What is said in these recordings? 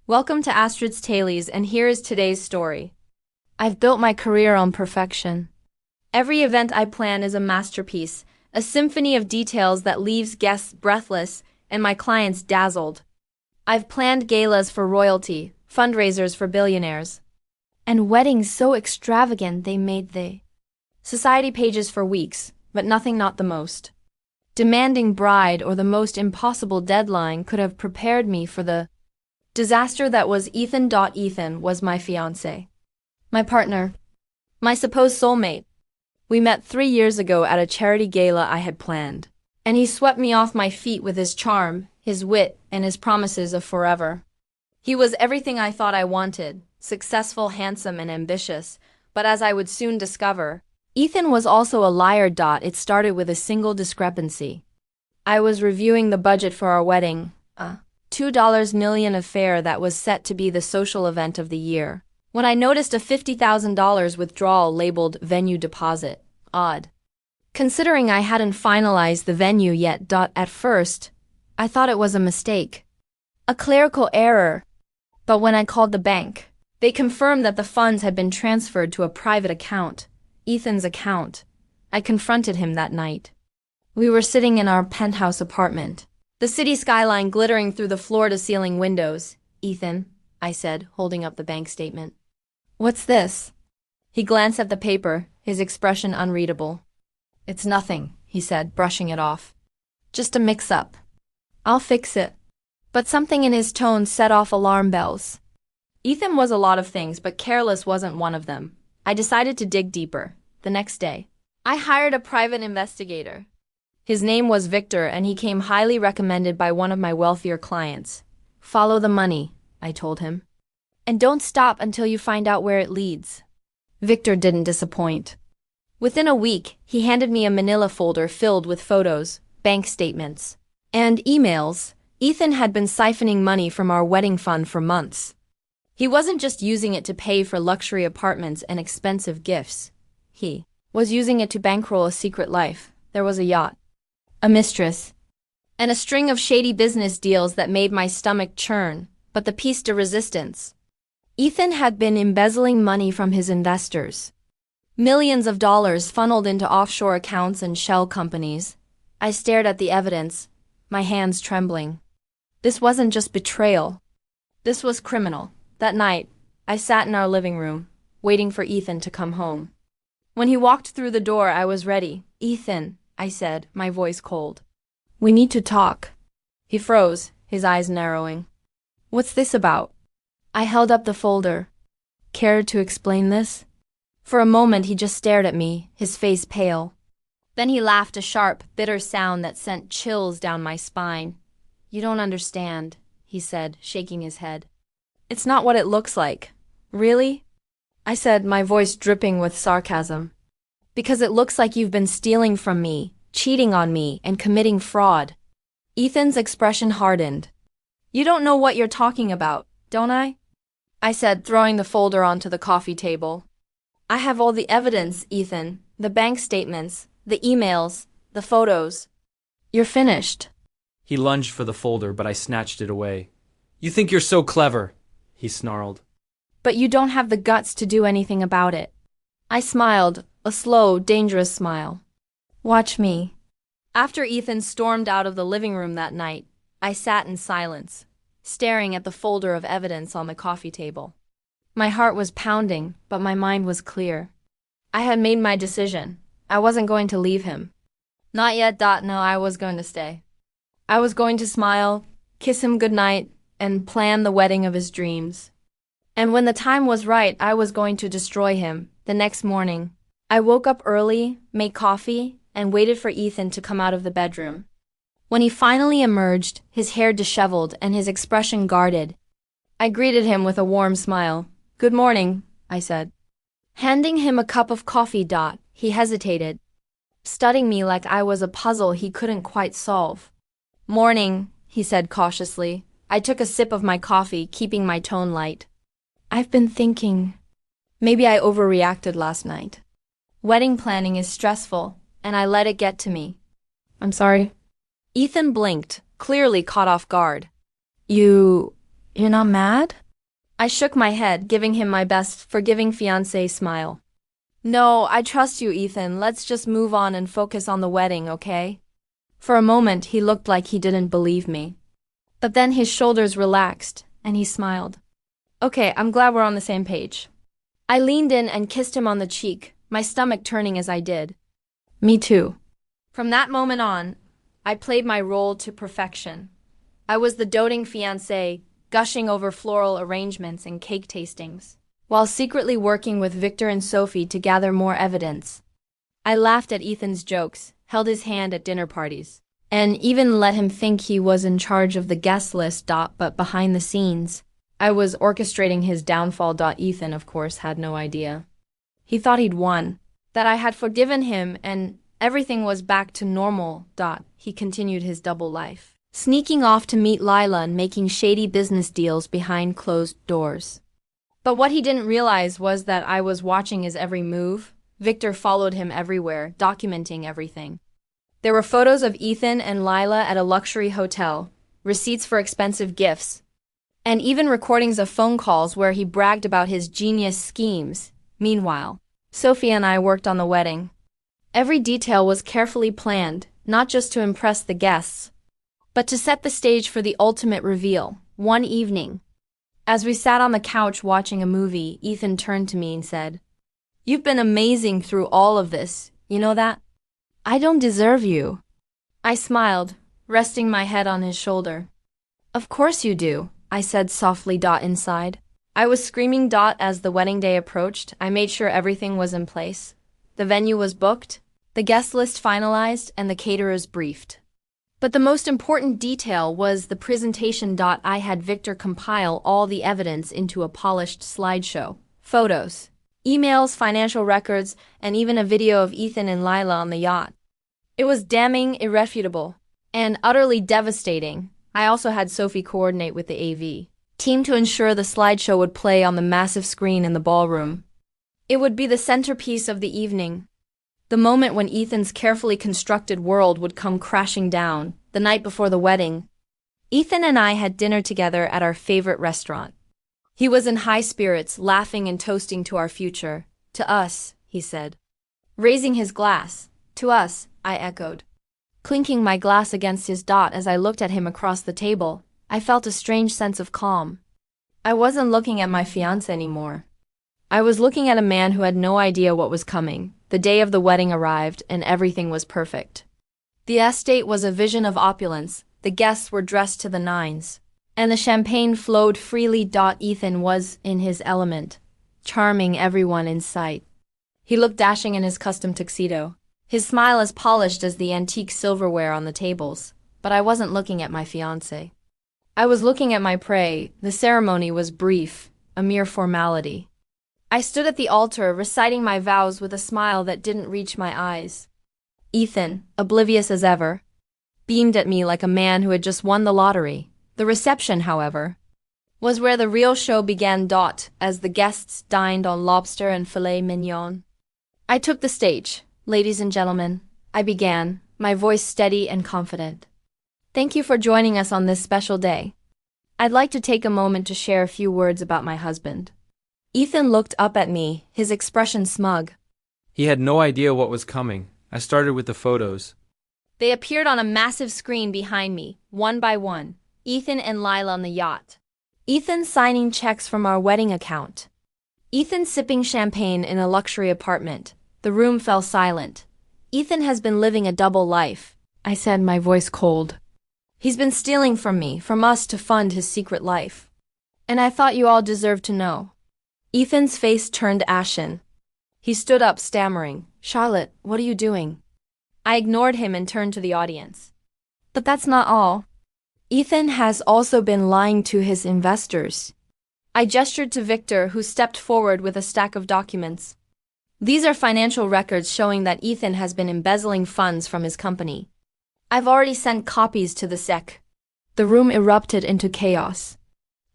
Welcome to Astrid's Tales, and here is today's story. I've built my career on perfection. Every event I plan is a masterpiece, a symphony of details that leaves guests breathless and my clients dazzled. I've planned galas for royalty, fundraisers for billionaires, and weddings so extravagant they made the society pages for weeks, but nothing not the most demanding bride or the most impossible deadline could have prepared me for the disaster that was Ethan. Ethan was my fiancé, my partner, my supposed soulmate. We met 3 years ago at a charity gala I had planned, and he swept me off my feet with his charm, his wit, and his promises of forever. He was everything I thought I wanted, successful, handsome, and ambitious, but as I would soon discover, Ethan was also a liar. It started with a single discrepancy. I was reviewing the budget for our wedding, a $2 million affair that was set to be the social event of the year, when I noticed a $50,000 withdrawal labeled venue deposit. Odd, considering I hadn't finalized the venue yet. At first, I thought it was a mistake, a clerical error, but when I called the bank, they confirmed that the funds had been transferred to a private account, Ethan's account. I confronted him that night. We were sitting in our penthouse apartment, the city skyline glittering through the floor-to-ceiling windows. "Ethan," I said, holding up the bank statement. "What's this?" He glanced at the paper, his expression unreadable. "It's nothing," he said, brushing it off. "Just a mix-up. I'll fix it." But something in his tone set off alarm bells. Ethan was a lot of things, but careless wasn't one of them. I decided to dig deeper. The next day, I hired a private investigator. His name was Victor, and he came highly recommended by one of my wealthier clients. "Follow the money," I told him. "And don't stop until you find out where it leads." Victor didn't disappoint. Within a week, he handed me a manila folder filled with photos, bank statements, and emails. Ethan had been siphoning money from our wedding fund for months. He wasn't just using it to pay for luxury apartments and expensive gifts. He was using it to bankroll a secret life. There was a yacht, a mistress, and a string of shady business deals that made my stomach churn. But the piece de resistance: Ethan had been embezzling money from his investors. Millions of dollars funneled into offshore accounts and shell companies. I stared at the evidence, my hands trembling. This wasn't just betrayal. This was criminal. That night, I sat in our living room, waiting for Ethan to come home. When he walked through the door, I was ready. "Ethan," I said, my voice cold, "we need to talk." He froze, his eyes narrowing. "What's this about?" I held up the folder. "Care to explain this?" For a moment, he just stared at me, his face pale. Then he laughed, a sharp, bitter sound that sent chills down my spine. "You don't understand," he said, shaking his head. "It's not what it looks like." "Really?" I said, my voice dripping with sarcasm. "Because it looks like you've been stealing from me, cheating on me, and committing fraud." Ethan's expression hardened. "You don't know what you're talking about, don't I?" I said, throwing the folder onto the coffee table. "I have all the evidence, Ethan, the bank statements, the emails, the photos." "You're finished." He lunged for the folder, but I snatched it away. "You think you're so clever," he snarled. "But you don't have the guts to do anything about it." I smiled, a slow, dangerous smile. "Watch me." After Ethan stormed out of the living room that night, I sat in silence, staring at the folder of evidence on the coffee table. My heart was pounding, but my mind was clear. I had made my decision. I wasn't going to leave him. Not yet. No, I was going to stay. I was going to smile, kiss him goodnight, and plan the wedding of his dreams. And when the time was right, I was going to destroy him. The next morning, I woke up early, made coffee, and waited for Ethan to come out of the bedroom. When he finally emerged, his hair disheveled and his expression guarded, I greeted him with a warm smile. "Good morning," I said. Handing him a cup of coffee. He hesitated, studying me like I was a puzzle he couldn't quite solve. "Morning," he said cautiously. I took a sip of my coffee, keeping my tone light. "I've been thinking. Maybe I overreacted last night. Wedding planning is stressful, and I let it get to me. I'm sorry." Ethan blinked, clearly caught off guard. You You're not mad? I shook my head, giving him my best forgiving fiancé smile. No, I trust you, Ethan. Let's just move on and focus on the wedding, okay? For a moment, he looked like he didn't believe me. But then his shoulders relaxed, and he smiled. Okay, I'm glad we're on the same page. I leaned in and kissed him on the cheek, my stomach turning as I did. Me too. From that moment on, I played my role to perfection. I was the doting fiancé, gushing over floral arrangements and cake tastings, while secretly working with Victor and Sophie to gather more evidence. I laughed at Ethan's jokes, held his hand at dinner parties, and even let him think he was in charge of the guest list. But behind the scenes, I was orchestrating his downfall. Ethan, of course, had no idea. He thought he'd won, that I had forgiven him, and everything was back to normal. He continued his double life, sneaking off to meet Lila and making shady business deals behind closed doors. But what he didn't realize was that I was watching his every move. Victor followed him everywhere, documenting everything. There were photos of Ethan and Lila at a luxury hotel, receipts for expensive gifts, and even recordings of phone calls where he bragged about his genius schemes. Meanwhile, Sophie and I worked on the wedding. Every detail was carefully planned, not just to impress the guests, but to set the stage for the ultimate reveal. One evening, as we sat on the couch watching a movie, Ethan turned to me and said, "You've been amazing through all of this, you know that? I don't deserve you." I smiled, resting my head on his shoulder. "Of course you do," I said softly. Inside, I was screaming. As the wedding day approached, I made sure everything was in place. The venue was booked, the guest list finalized, and the caterers briefed. But the most important detail was the presentation. I had Victor compile all the evidence into a polished slideshow. Photos, emails, financial records, and even a video of Ethan and Lila on the yacht. It was damning, irrefutable, and utterly devastating. I also had Sophie coordinate with the AV team to ensure the slideshow would play on the massive screen in the ballroom. It would be the centerpiece of the evening, the moment when Ethan's carefully constructed world would come crashing down. The night before the wedding, Ethan and I had dinner together at our favorite restaurant. He was in high spirits, laughing and toasting to our future. "To us," he said, raising his glass. "To us," I echoed, clinking my glass against his. As I looked at him across the table, I felt a strange sense of calm. I wasn't looking at my fiancé anymore. I was looking at a man who had no idea what was coming. The day of the wedding arrived, and everything was perfect. The estate was a vision of opulence, the guests were dressed to the nines, and the champagne flowed freely. Ethan was in his element, charming everyone in sight. He looked dashing in his custom tuxedo, his smile as polished as the antique silverware on the tables. But I wasn't looking at my fiancé. I was looking at my prey. The ceremony was brief, a mere formality. I stood at the altar, reciting my vows with a smile that didn't reach my eyes. Ethan, oblivious as ever, beamed at me like a man who had just won the lottery. The reception, however, was where the real show began. As the guests dined on lobster and filet mignon, I took the stage. "Ladies and gentlemen," I began, my voice steady and confident. "Thank you for joining us on this special day. I'd like to take a moment to share a few words about my husband." Ethan looked up at me, his expression smug. He had no idea what was coming. I started with the photos. They appeared on a massive screen behind me, one by one. Ethan and Lila on the yacht. Ethan signing checks from our wedding account. Ethan sipping champagne in a luxury apartment. The room fell silent. "Ethan has been living a double life," I said, my voice cold. "He's been stealing from me, from us, to fund his secret life. And I thought you all deserved to know." Ethan's face turned ashen. He stood up, stammering, "Charlotte, what are you doing?" I ignored him and turned to the audience. "But that's not all. Ethan has also been lying to his investors." I gestured to Victor, who stepped forward with a stack of documents. "These are financial records showing that Ethan has been embezzling funds from his company. I've already sent copies to the SEC." The room erupted into chaos.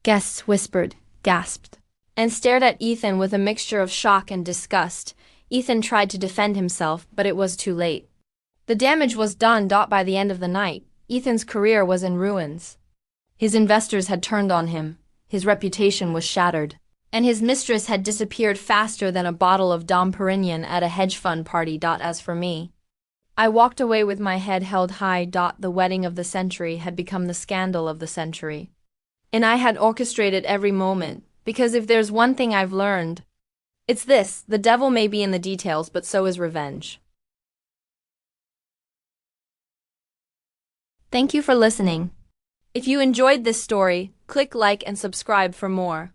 Guests whispered, gasped, and stared at Ethan with a mixture of shock and disgust. Ethan tried to defend himself, but it was too late. The damage was done. By the end of the night, Ethan's career was in ruins. His investors had turned on him. His reputation was shattered, and his mistress had disappeared faster than a bottle of Dom Perignon at a hedge fund party. As for me, I walked away with my head held high. The wedding of the century had become the scandal of the century. And I had orchestrated every moment, because if there's one thing I've learned, it's this: the devil may be in the details, but so is revenge. Thank you for listening. If you enjoyed this story, click like and subscribe for more.